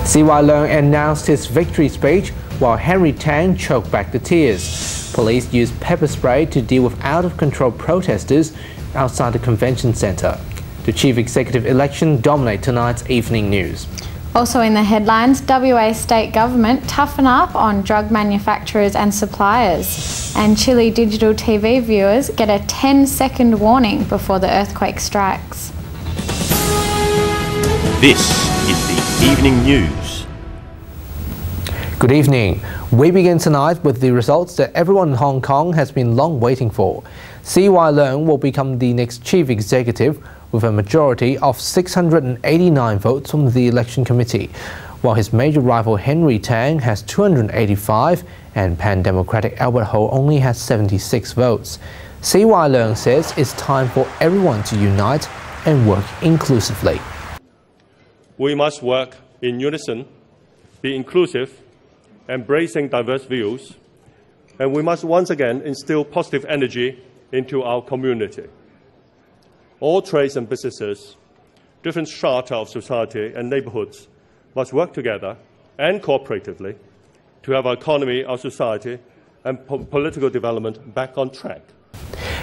CY Leung announced his victory speech while Henry Tang choked back the tears. Police used pepper spray to deal with out-of-control protesters outside the convention centre. The chief executive election dominates tonight's evening news. Also in the headlines, WA state government toughen up on drug manufacturers and suppliers. And Chile digital TV viewers get a 10-second warning before the earthquake strikes. This is the Evening News. Good evening. We begin tonight with the results that everyone in Hong Kong has been long waiting for. CY Leung will become the next chief executive with a majority of 689 votes from the election committee, while his major rival Henry Tang has 285 and pan-democratic Albert Ho only has 76 votes. CY Leung says it's time for everyone to unite and work inclusively. We must work in unison, be inclusive, embracing diverse views, and we must once again instill positive energy into our community. All trades and businesses, different strata of society and neighbourhoods must work together and cooperatively to have our economy, our society and political development back on track.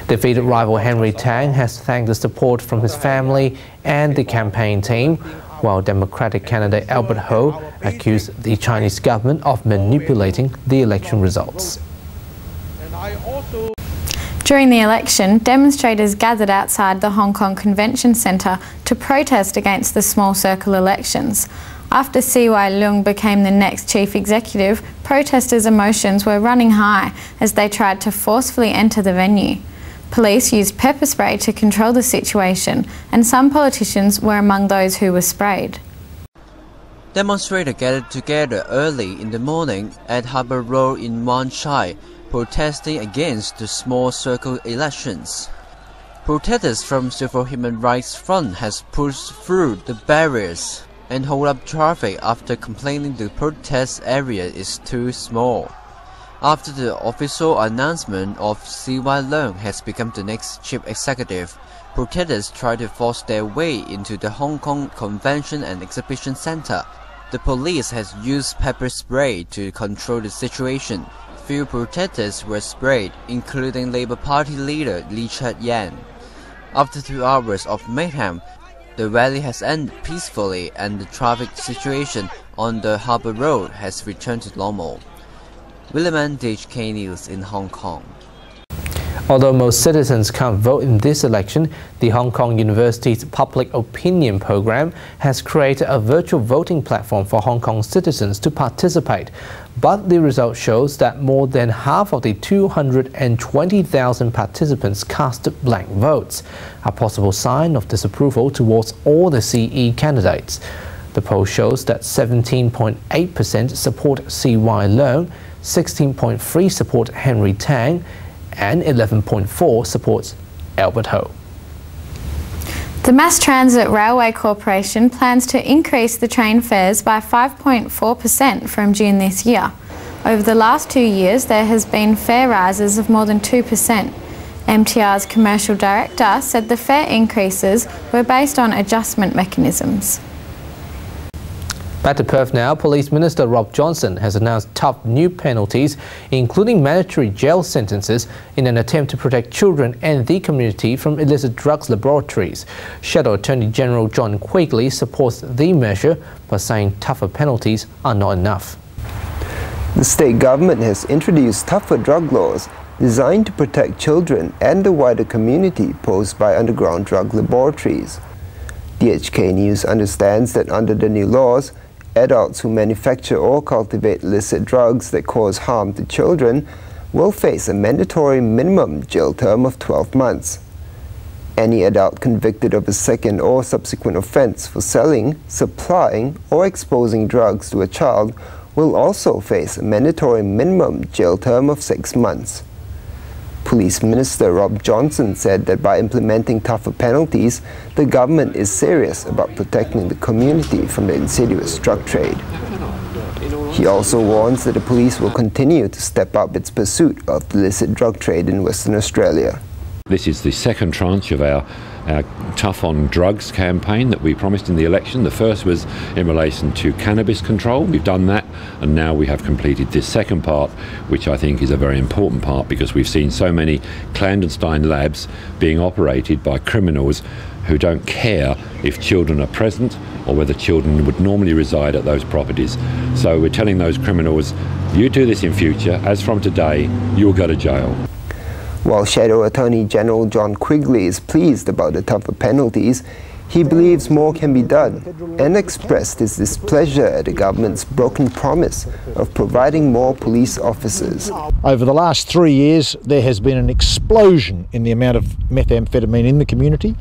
Defeated rival Henry Tang has thanked the support from his family and the campaign team, while Democratic candidate Albert Ho accused the Chinese government of manipulating the election results. During the election, demonstrators gathered outside the Hong Kong Convention Centre to protest against the small circle elections. After CY Leung became the next chief executive, protesters' emotions were running high as they tried to forcefully enter the venue. Police used pepper spray to control the situation, and some politicians were among those who were sprayed. Demonstrators gathered together early in the morning at Harbour Road in Wan Chai, protesting against the small circle elections. Protesters from Civil Human Rights Front has pushed through the barriers and hold up traffic after complaining the protest area is too small. After the official announcement of CY Leung has become the next chief executive, protesters try to force their way into the Hong Kong Convention and Exhibition Centre. The police has used pepper spray to control the situation. Few protesters were sprayed, including Labour Party leader Lee Chet-yan. After 2 hours of mayhem, the rally has ended peacefully and the traffic situation on the Harbour Road has returned to normal. William HK News in Hong Kong. Although most citizens can't vote in this election, the Hong Kong University's Public Opinion Program has created a virtual voting platform for Hong Kong citizens to participate. But the result shows that more than half of the 220,000 participants cast blank votes, a possible sign of disapproval towards all the CE candidates. The poll shows that 17.8% support CY Leung, 16.3% support Henry Tang, and 11.4% supports Albert Ho. The Mass Transit Railway Corporation plans to increase the train fares by 5.4% from June this year. Over the last 2 years, there has been fare rises of more than 2%. MTR's commercial director said the fare increases were based on adjustment mechanisms. Back to Perth now, Police Minister Rob Johnson has announced tough new penalties, including mandatory jail sentences, in an attempt to protect children and the community from illicit drugs laboratories. Shadow Attorney General John Quigley supports the measure, but saying tougher penalties are not enough. The state government has introduced tougher drug laws designed to protect children and the wider community posed by underground drug laboratories. DHK News understands that under the new laws, adults who manufacture or cultivate illicit drugs that cause harm to children will face a mandatory minimum jail term of 12 months. Any adult convicted of a second or subsequent offense for selling, supplying, or exposing drugs to a child will also face a mandatory minimum jail term of 6 months. Police Minister Rob Johnson said that by implementing tougher penalties, the government is serious about protecting the community from the insidious drug trade. He also warns that the police will continue to step up its pursuit of the illicit drug trade in Western Australia. This is the second tranche of our Tough on Drugs campaign that we promised in the election. The first was in relation to cannabis control. We've done that, and now we have completed this second part, which I think is a very important part, because we've seen so many clandestine labs being operated by criminals who don't care if children are present or whether children would normally reside at those properties. So we're telling those criminals, you do this in future, as from today, you'll go to jail. While Shadow Attorney General John Quigley is pleased about the tougher penalties, he believes more can be done and expressed his displeasure at the government's broken promise of providing more police officers. Over the last 3 years, there has been an explosion in the amount of methamphetamine in the community.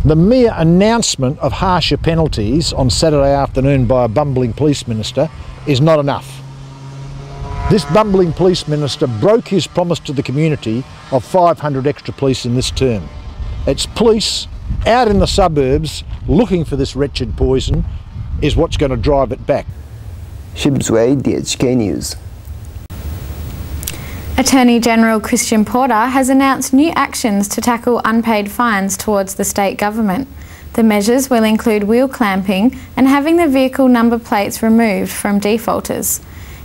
The mere announcement of harsher penalties on Saturday afternoon by a bumbling police minister is not enough. This bumbling police minister broke his promise to the community of 500 extra police in this term. It's police out in the suburbs looking for this wretched poison is what's going to drive it back. Shibs, DHK News. Attorney General Christian Porter has announced new actions to tackle unpaid fines towards the state government. The measures will include wheel clamping and having the vehicle number plates removed from defaulters.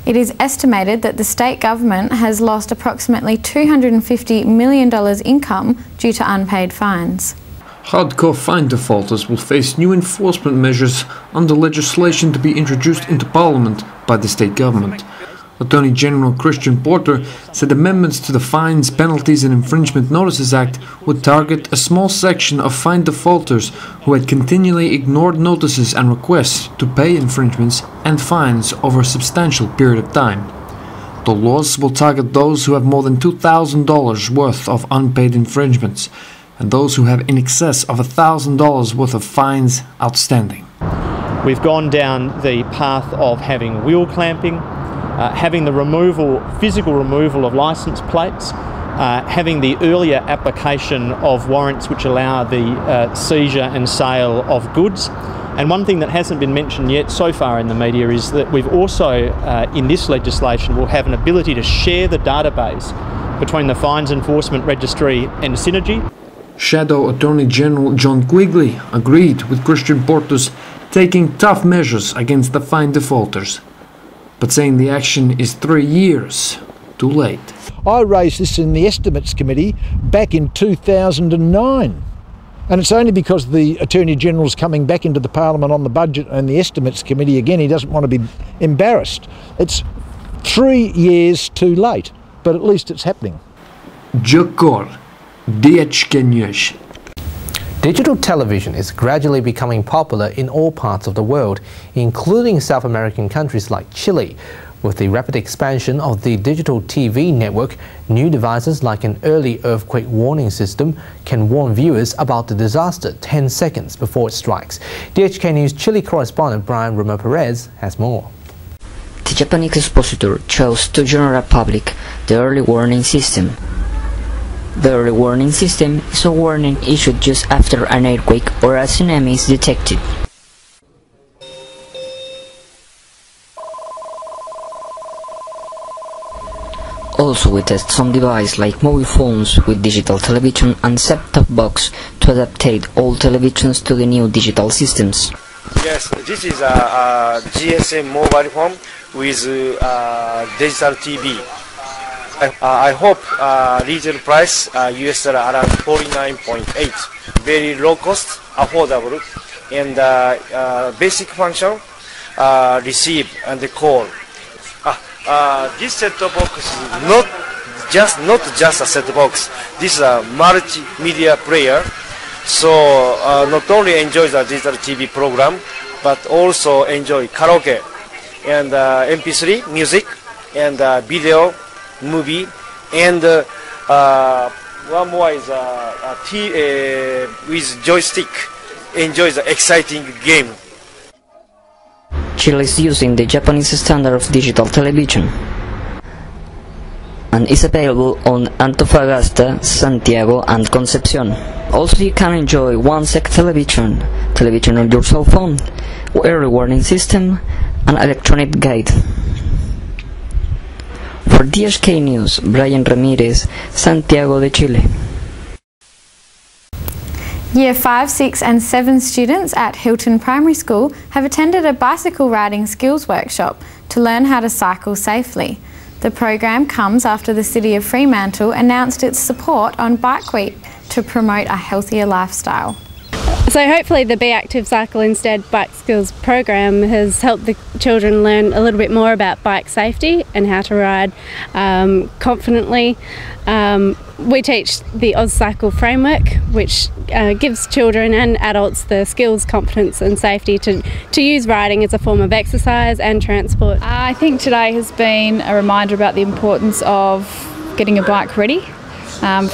It is estimated that the state government has lost approximately $250 million income due to unpaid fines. Hardcore fine defaulters will face new enforcement measures under legislation to be introduced into Parliament by the state government. Attorney General Christian Porter said amendments to the Fines, Penalties and Infringement Notices Act would target a small section of fine defaulters who had continually ignored notices and requests to pay infringements and fines over a substantial period of time. The laws will target those who have more than $2,000 worth of unpaid infringements and those who have in excess of $1,000 worth of fines outstanding. We've gone down the path of having wheel clamping, having the physical removal of licence plates, having the earlier application of warrants which allow the seizure and sale of goods. And one thing that hasn't been mentioned yet so far in the media is that we've also, in this legislation, will have an ability to share the database between the Fines Enforcement Registry and Synergy. Shadow Attorney General John Quigley agreed with Christian Porter's taking tough measures against the fine defaulters, but saying the action is 3 years too late. I raised this in the Estimates Committee back in 2009. And it's only because the Attorney General's coming back into the Parliament on the Budget and the Estimates Committee again, he doesn't want to be embarrassed. It's 3 years too late, but at least it's happening. Corr, DHK News. Digital television is gradually becoming popular in all parts of the world, including South American countries like Chile. With the rapid expansion of the digital TV network, new devices like an early earthquake warning system can warn viewers about the disaster 10 seconds before it strikes. DHK News Chile correspondent Ramir Perez has more. The Japanese expositor chose to general public the early warning system. The early warning system is a warning issued just after an earthquake or a tsunami is detected. Also, we test some devices like mobile phones with digital television and set-top box to adaptate all televisions to the new digital systems. Yes, this is a GSM mobile phone with digital TV. I hope retail price US dollar around 49.8. Very low cost, affordable, and basic function receive and call. This set-top box is not just a set-top box. This is a multimedia player, so not only enjoy the digital TV program, but also enjoy karaoke and MP3 music and video, movie, and one more is with joystick. Enjoy the exciting game. Chile is using the Japanese standard of digital television and is available on Antofagasta, Santiago and Concepcion. Also, you can enjoy one sec television on your cell phone, early warning system and electronic guide. For the HK News, Brian Ramirez, Santiago de Chile. Year 5, 6 and 7 students at Hilton Primary School have attended a bicycle riding skills workshop to learn how to cycle safely. The program comes after the City of Fremantle announced its support on Bike Week to promote a healthier lifestyle. So hopefully the Be Active Cycle Instead Bike Skills program has helped the children learn a little bit more about bike safety and how to ride confidently. We teach the AusCycle framework, which gives children and adults the skills, competence and safety to use riding as a form of exercise and transport. I think today has been a reminder about the importance of getting your bike ready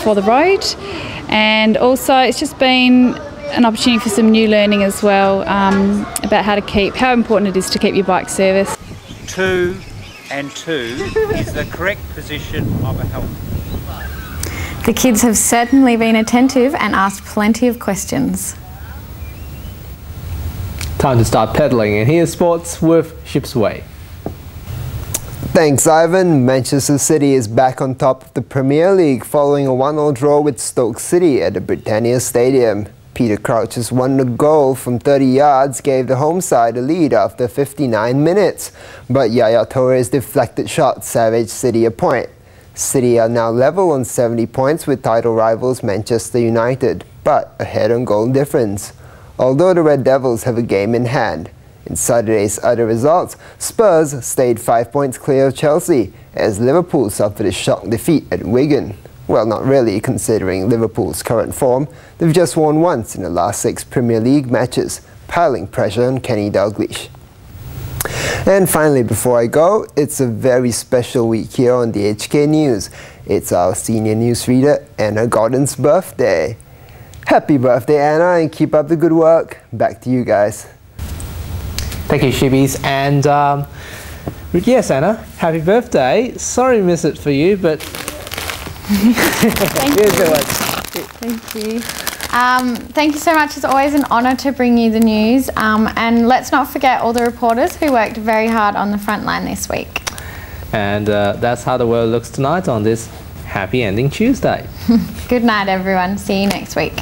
for the road, and also it's just been an opportunity for some new learning as well about how important it is to keep your bike serviced. 2 and 2 is the correct position of a helmet. The kids have certainly been attentive and asked plenty of questions. Time to start pedaling, and here's sports with Shibs Way. Thanks, Ivan. Manchester City is back on top of the Premier League following a 1-1 draw with Stoke City at the Britannia Stadium. Peter Crouch's wonder goal from 30 yards gave the home side a lead after 59 minutes, but Yaya Touré's deflected shot savaged City a point. City are now level on 70 points with title rivals Manchester United, but ahead on goal difference. Although the Red Devils have a game in hand. In Saturday's other results, Spurs stayed 5 points clear of Chelsea as Liverpool suffered a shock defeat at Wigan. Well, not really, considering Liverpool's current form. They've just won once in the last 6 Premier League matches, piling pressure on Kenny Dalglish. And finally, before I go, it's a very special week here on the HK News. It's our senior newsreader, Anna Godden's birthday. Happy birthday, Anna, and keep up the good work. Back to you guys. Thank you, Shibs. And yes, Anna, happy birthday. Sorry to miss it for you, but Thank you. Thank you. Thank you so much. It's always an honour to bring you the news. And let's not forget all the reporters who worked very hard on the front line this week. And that's how the world looks tonight on this Happy Ending Tuesday. Good night, everyone. See you next week.